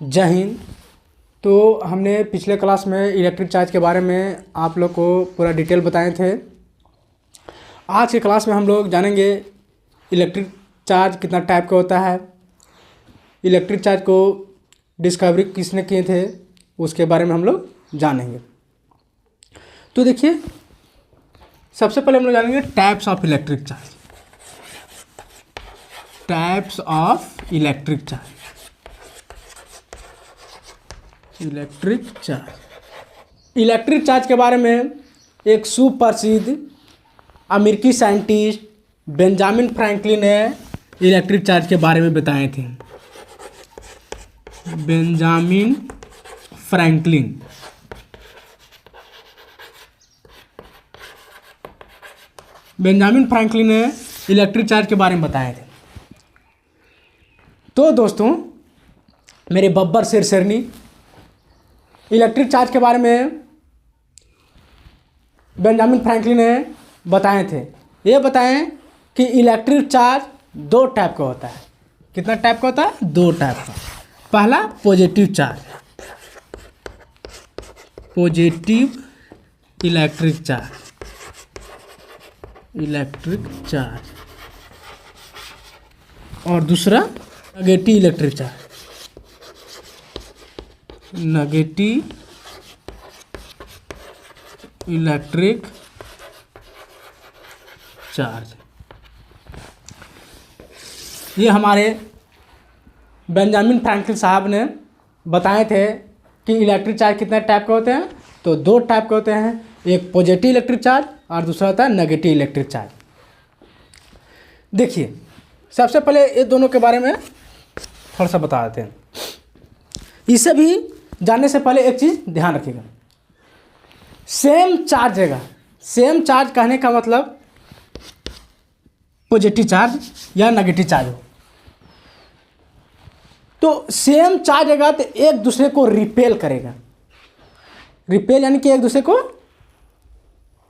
जय हिंद। तो हमने पिछले क्लास में इलेक्ट्रिक चार्ज के बारे में आप लोग को पूरा डिटेल बताए थे। आज के क्लास में हम लोग जानेंगे इलेक्ट्रिक चार्ज कितना टाइप का होता है, इलेक्ट्रिक चार्ज को डिस्कवरी किसने किए थे उसके बारे में हम लोग जानेंगे। तो देखिए, सबसे पहले हम लोग जानेंगे types of electric charge. Types of electric charge. Electric charge के बारे में एक सुप्रसिद्ध अमेरिकी साइंटिस्ट बेंजामिन फ्रैंकलिन ने इलेक्ट्रिक चार्ज के बारे में बताए थे। बेंजामिन फ्रैंकलिन ने इलेक्ट्रिक चार्ज के बारे में बताए थे। तो दोस्तों, मेरे बब्बर शेरनी इलेक्ट्रिक चार्ज के बारे में बेंजामिन फ्रैंकलिन ने बताए थे। ये बताएं कि इलेक्ट्रिक चार्ज दो टाइप का होता है। कितना टाइप का होता है? दो टाइप का। पहला positive charge, positive electric charge, और दूसरा negative electric charge, negative electric charge. ये हमारे बेंजामिन फ्रैंकलिन साहब ने बताए थे कि इलेक्ट्रिक चार्ज कितने टाइप के होते हैं। तो दो टाइप के होते हैं, एक पॉजिटिव इलेक्ट्रिक चार्ज और दूसरा होता है नेगेटिव इलेक्ट्रिक चार्ज। देखिए, सबसे पहले ये दोनों के बारे में थोड़ा सा बता देते हैं। इसे भी जानने से पहले एक चीज़ ध्यान रखिएगा, सेम चार्ज जगह, सेम चार्ज कहने का मतलब पॉजिटिव चार्ज या नेगेटिव चार्ज हो, तो सेम चार्ज जगह तो एक दूसरे को रिपेल करेगा। रिपेल यानी कि एक दूसरे को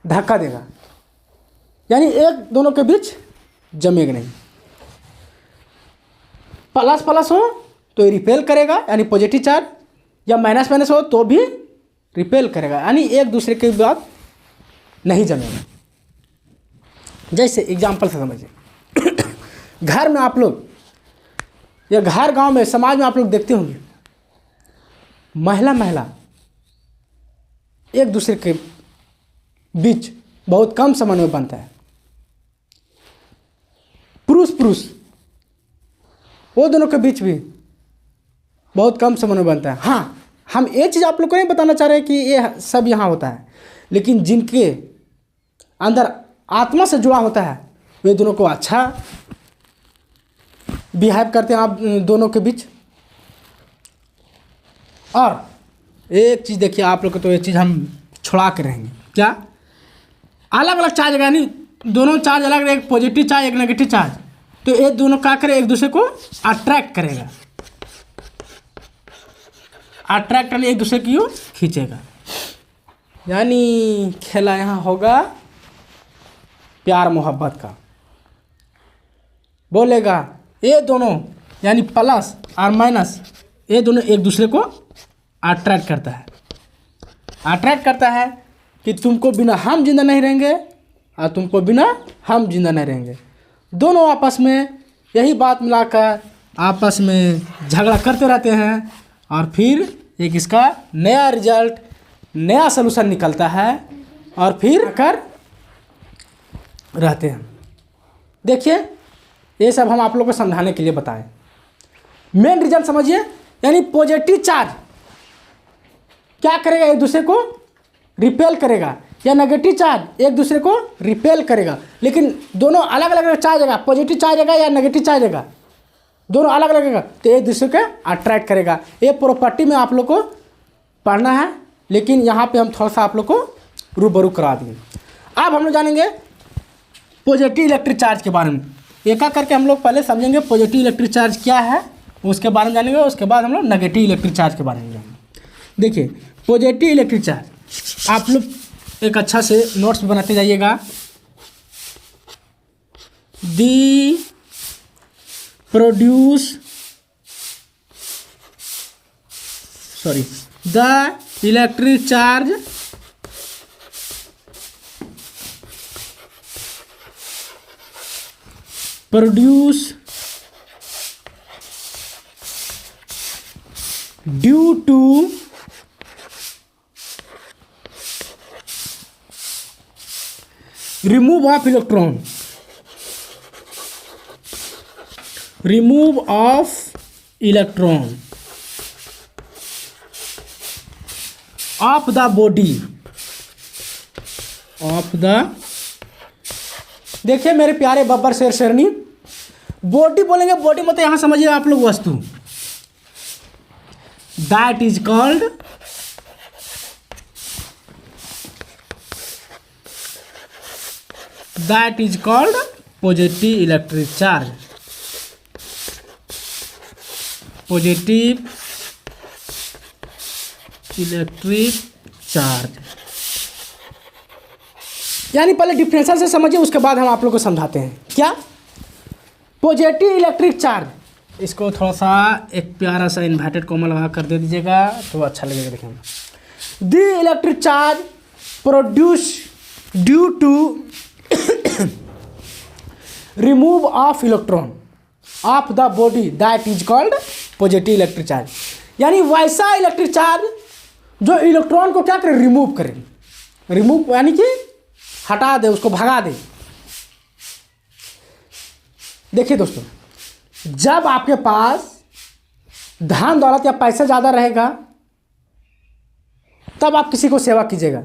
धक्का देगा, यानी एक दोनों के बीच जमेगा नहीं। प्लस प्लस हो तो रिपेल करेगा यानी पॉजिटिव चार्ज, या माइनस माइनस हो तो भी रिपेल करेगा, यानी एक दूसरे के बाद नहीं जमेगा। जैसे एग्जाम्पल से समझिए, घर में आप लोग या घर गांव में समाज में आप लोग देखते होंगे, महिला एक दूसरे के बीच बहुत कम समन्वय बनता है। पुरुष वो दोनों के बीच भी बहुत कम समन्वय बनता है। हाँ, हम ये चीज़ आप लोग को नहीं बताना चाह रहे कि ये सब यहाँ होता है, लेकिन जिनके अंदर आत्मा से जुड़ा होता है वे दोनों को अच्छा बिहेव करते हैं आप दोनों के बीच। और एक चीज़ देखिए आप लोग को, तो ये चीज़ हम छुड़ा के रहेंगे। क्या? अलग अलग चार्ज है, यानी दोनों चार्ज अलग, एक पॉजिटिव चार्ज एक नेगेटिव चार्ज, तो ये दोनों क्या करे, एक दूसरे को अट्रैक्ट करेगा। अट्रैक्ट करने एक दूसरे की ओर खींचेगा, यानी खेला यहाँ होगा प्यार मोहब्बत का। बोलेगा ये दोनों यानी प्लस और माइनस, ये दोनों एक दूसरे को अट्रैक्ट करता है कि तुमको बिना हम जिंदा नहीं रहेंगे और तुमको बिना हम जिंदा नहीं रहेंगे। दोनों आपस में यही बात मिलाकर आपस में झगड़ा करते रहते हैं, और फिर एक इसका नया रिजल्ट, नया सलूशन निकलता है, और फिर कर रहते हैं। देखिए, ये सब हम आप लोगों को समझाने के लिए बताएं। मेन रीजन समझिए, यानी पॉजिटिव चार्ज क्या करेगा, एक दूसरे को रिपेल करेगा, या नेगेटिव चार्ज एक दूसरे को रिपेल करेगा। लेकिन दोनों अलग अलग चार्ज है, पॉजिटिव चार्ज है या नेगेटिव चार्ज है, दोनों अलग अलग है, तो एक दूसरे को अट्रैक्ट करेगा। ये प्रॉपर्टी में आप लोग को पढ़ना है, लेकिन यहाँ पे हम थोड़ा सा आप लोग को रूबरू करा देंगे। अब हम लोग जानेंगे पॉजिटिव इलेक्ट्रिक चार्ज के बारे में। एक एक करके हम लोग पहले समझेंगे पॉजिटिव इलेक्ट्रिक चार्ज क्या है, उसके बारे में जानेंगे। उसके बाद हम लोग नेगेटिव इलेक्ट्रिक चार्ज के बारे में जानेंगे। देखिए, पॉजिटिव इलेक्ट्रिक चार्ज आप लोग एक अच्छा से नोट्स बनाते जाइएगा। The produce sorry the electric charge produce due to remove of electron of the body of the, देखिए मेरे प्यारे बब्बर शेर शेरनी, बॉडी बोलेंगे, बॉडी मतलब यहां समझिए आप लोग वस्तु, that is called positive electric charge, positive electric charge. यानी पहले डिफरेंशियल से समझिए, उसके बाद हम आप लोग को समझाते हैं क्या पॉजिटिव इलेक्ट्रिक चार्ज। इसको थोड़ा सा एक प्यारा सा इन्वर्टेड कॉमा लगा कर दे दीजिएगा तो अच्छा लगेगा देखने में। The electric charge produce due to remove of electron of the body that is called positive electric charge. यानी वैसा इलेक्ट्रिक चार्ज जो इलेक्ट्रॉन को क्या करे, रिमूव करे। रिमूव यानी कि हटा दे, उसको भगा दे। देखिए दोस्तों, जब आपके पास धन दौलत या पैसा ज़्यादा रहेगा तब आप किसी को सेवा कीजिएगा,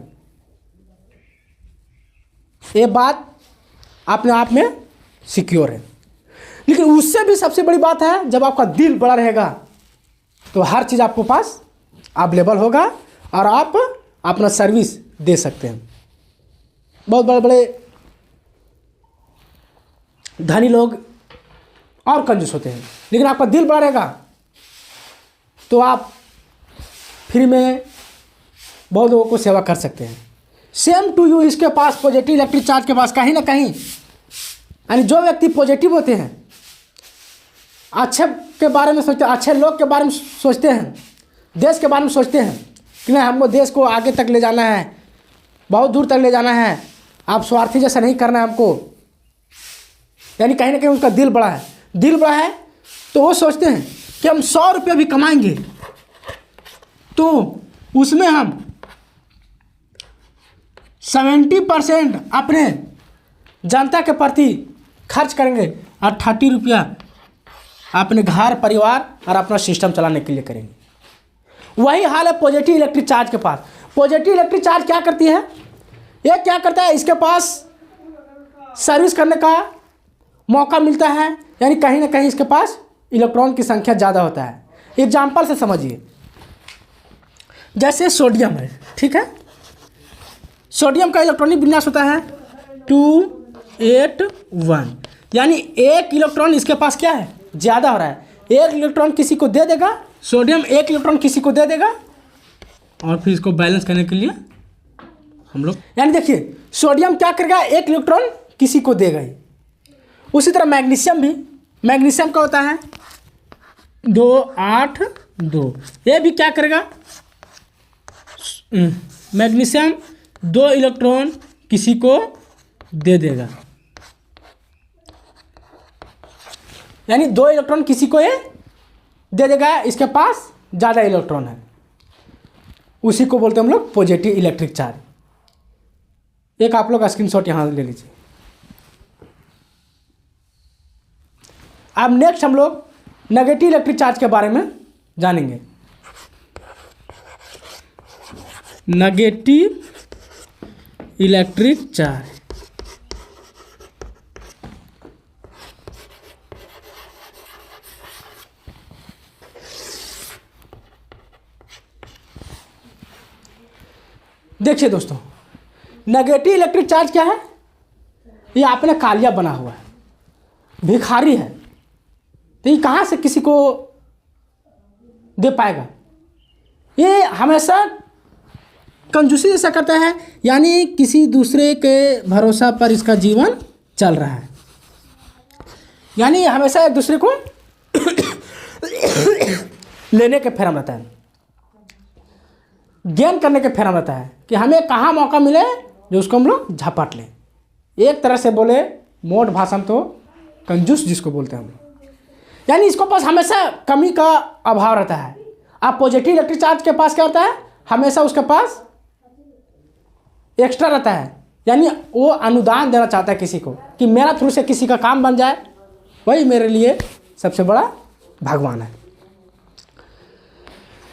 ये बात अपने आप में सिक्योर है। लेकिन उससे भी सबसे बड़ी बात है, जब आपका दिल बड़ा रहेगा तो हर चीज़ आपको पास अवेलेबल होगा और आप अपना सर्विस दे सकते हैं। बहुत बड़े बड़े धनी लोग और कंजूस होते हैं, लेकिन आपका दिल बड़ा रहेगा तो आप फ्री में बहुत लोगों को सेवा कर सकते हैं। सेम टू यू, इसके पास पॉजिटिव इलेक्ट्रिक चार्ज के पास कहीं ना कहीं, यानी जो व्यक्ति पॉजिटिव होते हैं, अच्छे के बारे में सोचते हैं, अच्छे लोग के बारे में सोचते हैं, देश के बारे में सोचते हैं कि नहीं हमको देश को आगे तक ले जाना है, बहुत दूर तक ले जाना है, आप स्वार्थी जैसा नहीं करना है हमको। यानी कहीं ना कहीं उनका दिल बड़ा है। दिल बड़ा है तो वो सोचते हैं कि हम 100 रुपये भी कमाएंगे तो उसमें हम 70% अपने जनता के प्रति खर्च करेंगे और 30 रुपया अपने घर परिवार और अपना सिस्टम चलाने के लिए करेंगे। वही हाल है पॉजिटिव इलेक्ट्रिक चार्ज के पास। पॉजिटिव इलेक्ट्रिक चार्ज क्या करती है, ये क्या करता है, इसके पास सर्विस करने का मौका मिलता है, यानी कहीं ना कहीं इसके पास इलेक्ट्रॉन की संख्या ज़्यादा होता है। एग्जाम्पल से समझिए, जैसे सोडियम है, ठीक है, सोडियम का इलेक्ट्रॉनिक विन्यास होता है 281, यानी एक इलेक्ट्रॉन इसके पास क्या है, ज़्यादा हो रहा है। एक इलेक्ट्रॉन किसी को दे देगा, सोडियम एक इलेक्ट्रॉन किसी को दे देगा और फिर इसको बैलेंस करने के लिए हम लोग, यानी देखिए सोडियम क्या करेगा, एक इलेक्ट्रॉन किसी को देगा ही। उसी तरह मैग्नीशियम भी, मैग्नीशियम का होता है 282, ये भी क्या करेगा, मैग्नीशियम 2 इलेक्ट्रॉन किसी को दे देगा, यानी 2 इलेक्ट्रॉन किसी को ये दे देगा, इसके पास ज़्यादा इलेक्ट्रॉन है। उसी को बोलते हैं हम लोग पॉजिटिव इलेक्ट्रिक चार्ज। एक आप लोग स्क्रीनशॉट यहाँ ले लीजिए। अब नेक्स्ट हम लोग नेगेटिव इलेक्ट्रिक चार्ज के बारे में जानेंगे। नेगेटिव इलेक्ट्रिक चार्ज, देखिए दोस्तों, नेगेटिव इलेक्ट्रिक चार्ज क्या है, ये आपने कालिया बना हुआ है, भिखारी है, तो ये कहाँ से किसी को दे पाएगा। ये हमेशा कंजूसी जैसा करता है, यानी किसी दूसरे के भरोसा पर इसका जीवन चल रहा है, यानी हमेशा एक दूसरे को लेने के फेरा रहता है। गेन करने के फेरा में रहता है कि हमें कहाँ मौका मिले जो उसको हम लोग झपट लें। एक तरह से बोले मोट भाषा में तो कंजूस जिसको बोलते हैं हम लोग, यानी इसको पास हमेशा कमी का अभाव रहता है। अब पॉजिटिव इलेक्ट्रिक चार्ज के पास क्या होता है, हमेशा उसके पास एक्स्ट्रा रहता है, यानी वो अनुदान देना चाहता है किसी को कि मेरा थ्रू से किसी का काम बन जाए, वही मेरे लिए सबसे बड़ा भगवान है।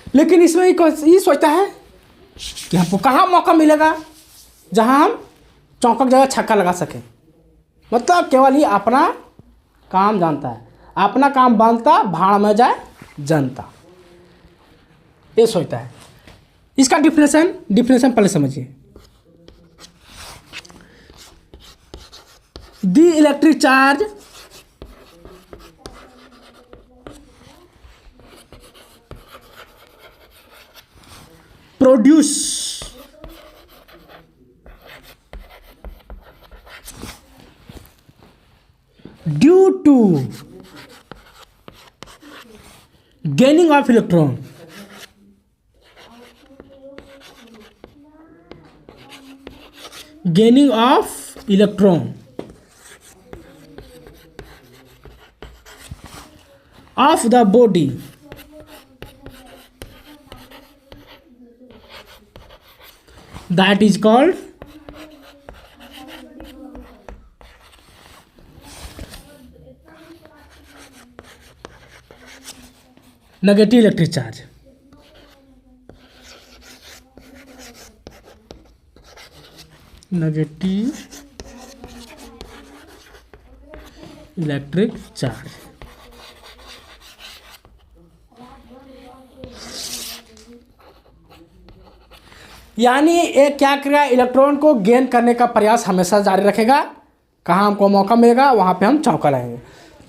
लेकिन इसमें ये सोचता है कि हमको कहाँ मौका मिलेगा जहाँ हम चौका की जगह छक्का लगा सकें। मतलब केवल ही अपना काम जानता है, अपना काम बनता भाड़ में जाए जनता, ये सोचता है। इसका डिफिनेशन पहले समझिए। The electric charge produce due to gaining of electron of the body that is called negative electric charge. Negative electric charge यानी एक क्या करेगा, इलेक्ट्रॉन को गेन करने का प्रयास हमेशा जारी रखेगा। कहाँ हमको मौका मिलेगा वहाँ पे हम चौका लगाएंगे।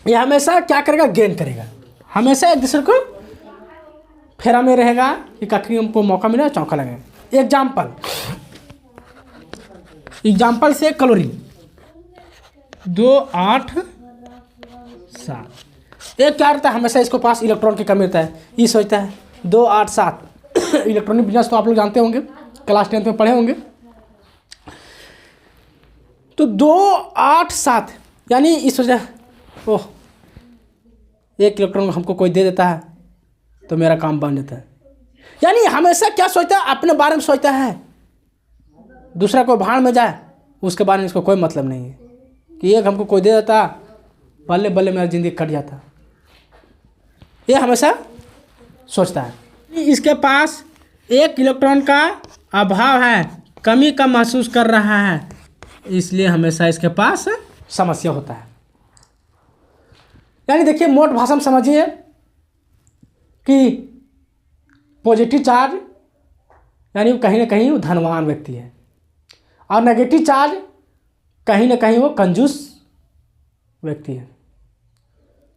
ये हमेशा क्या करेगा, गेन करेगा, हमेशा एक दूसरे को फेरा में रहेगा कि कहीं हमको मौका मिले चौका लगाएंगे। एग्जाम्पल से क्लोरीन 287 एक क्या रहता है, हमेशा इसको पास इलेक्ट्रॉन की कमी रहता है। ये सोचता है 287 इलेक्ट्रॉनिक बिजनेस तो आप लोग जानते होंगे, क्लास 10 में पढ़े होंगे। तो 287 यानी इस वजह ओह एक इलेक्ट्रॉन हमको कोई दे देता है तो मेरा काम बन जाता है। यानी हमेशा क्या सोचता है, अपने बारे में सोचता है, दूसरा कोई भाड़ में जाए उसके बारे में इसको कोई मतलब नहीं है कि एक हमको कोई दे देता बल्ले बल्ले मेरा ज़िंदगी कट जाता। ये हमेशा सोचता है। इसके पास एक इलेक्ट्रॉन का अभाव है, कमी का महसूस कर रहा है, इसलिए हमेशा इसके पास समस्या होता है। यानी देखिए मोट भाषा में समझिए कि पॉजिटिव चार्ज यानी वो कहीं ना कहीं वो धनवान व्यक्ति है, और नेगेटिव चार्ज कहीं ना कहीं वो कंजूस व्यक्ति है।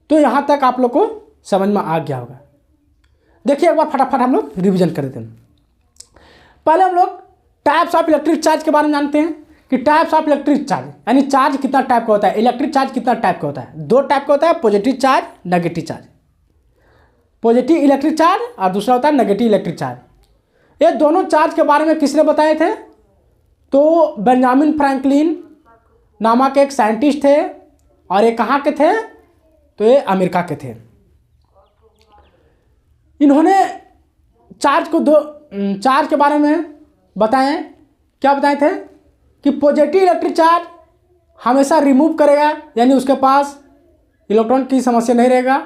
तो यहाँ तक आप लोग को समझ में आ गया होगा। देखिए एक बार फटाफट हम लोग रिवीजन कर देते हैं। पहले हम लोग टाइप्स ऑफ इलेक्ट्रिक चार्ज के बारे में जानते हैं कि टाइप्स ऑफ इलेक्ट्रिक चार्ज यानी चार्ज कितना टाइप का होता है, इलेक्ट्रिक चार्ज कितना टाइप का होता है। दो टाइप का होता है, positive charge, negative charge. Positive electric charge और दूसरा होता है नेगेटिव इलेक्ट्रिक चार्ज। ये दोनों चार्ज के बारे में किसने बताए थे, तो बेंजामिन फ्रैंकलिन नामक एक साइंटिस्ट थे, और ये कहाँ के थे, तो ये अमेरिका के थे। इन्होंने चार्ज के बारे में बताएं, क्या बताए थे कि पॉजिटिव इलेक्ट्रिक चार्ज हमेशा रिमूव करेगा, यानी उसके पास इलेक्ट्रॉन की समस्या नहीं रहेगा,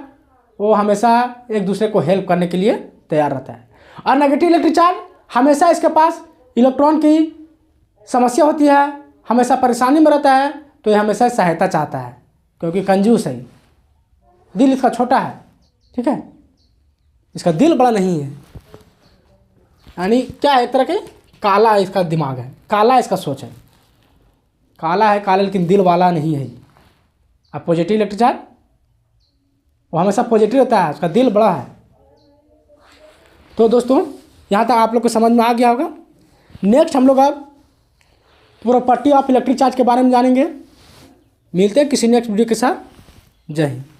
वो हमेशा एक दूसरे को हेल्प करने के लिए तैयार रहता है। और नेगेटिव इलेक्ट्रिक चार्ज हमेशा इसके पास इलेक्ट्रॉन की समस्या होती है, हमेशा परेशानी में रहता है, तो ये हमेशा सहायता चाहता है क्योंकि कंजूस है, दिल इसका छोटा है, ठीक है, इसका दिल बड़ा नहीं है। यानी क्या है, एक तरह के काला इसका दिमाग है, काला इसका सोच है, काला है काला, लेकिन दिल वाला नहीं है। अब पॉजिटिव इलेक्ट्रिक चार्ज वो हमेशा पॉजिटिव रहता है, उसका दिल बड़ा है। तो दोस्तों यहाँ तक आप लोग को समझ में आ गया होगा। नेक्स्ट हम लोग अब प्रॉपर्टी ऑफ इलेक्ट्रिक चार्ज के बारे में जानेंगे। मिलते हैं किसी नेक्स्ट वीडियो के साथ। जय हिंद।